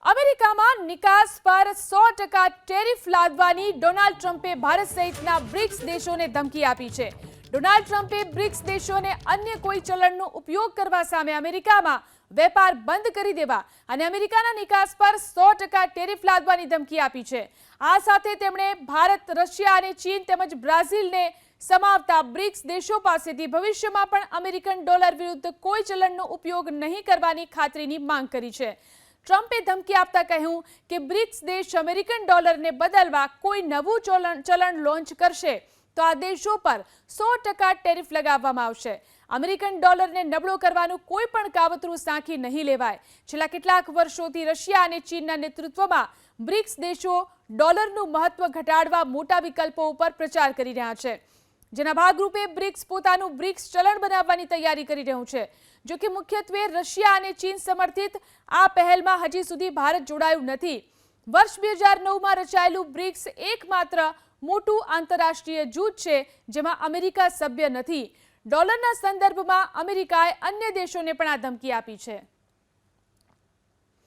અમેરિકામાં નિકાસ પર 100% ટેરિફ લાદવાની ડોનાલ્ડ ટ્રમ્પે ભારત સહિતના બ્રિક્સ દેશોને ધમકી આપી છે। ડોનાલ્ડ ટ્રમ્પે બ્રિક્સ દેશોને અન્ય કોઈ ચલણનો ઉપયોગ કરવા સામે અમેરિકામાં વેપાર બંધ કરી દેવા અને અમેરિકાના નિકાસ પર 100% ટેરિફ લાદવાની ધમકી આપી છે। આ સાથે તેમણે ભારત, રશિયા અને ચીન તેમજ બ્રાઝિલને સમાવતા બ્રિક્સ દેશો પાસેથી ભવિષ્યમાં પણ અમેરિકન ડોલર વિરુદ્ધ કોઈ ચલણનો ઉપયોગ નહીં કરવાની ખાતરીની માંગ કરી છે। ટ્રમ્પે ધમકી આપતા કહ્યું કે બ્રિક્સ દેશ અમેરિકન ડોલરને બદલવા કોઈ નવું ચલણ લોન્ચ કરશે તો આ દેશો પર 100% ટેરિફ લગાવવામાં આવશે। અમેરિકન ડોલરને નબળો કરવાનું કોઈ પણ કાવતરું સાંખી નહીં લેવાય। છેલ્લા કેટલાક વર્ષોથી રશિયા અને ચીનના નેતૃત્વમાં બ્રિક્સ દેશો ડોલરનું મહત્વ ઘટાડવા મોટા વિકલ્પો ઉપર પ્રચાર કરી રહ્યા છે, જેના ભાગરૂપે બ્રિક્સ પોતાનું બ્રિક્સ ચલણ બનાવવાની તૈયારી કરી રહ્યું છે। જો કે મુખ્યત્વે રશિયા અને ચીન સમર્થિત આ પહેલમાં હજી સુધી ભારત જોડાયું નથી। વર્ષ 2009માં રચાયેલું બ્રિક્સ એકમાત્ર મોટું આંતરરાષ્ટ્રીય જૂથ છે જેમાં અમેરિકા સભ્ય નથી। ડોલરના સંદર્ભમાં અમેરિકાએ અન્ય દેશોને પણ આ ધમકી આપી છે।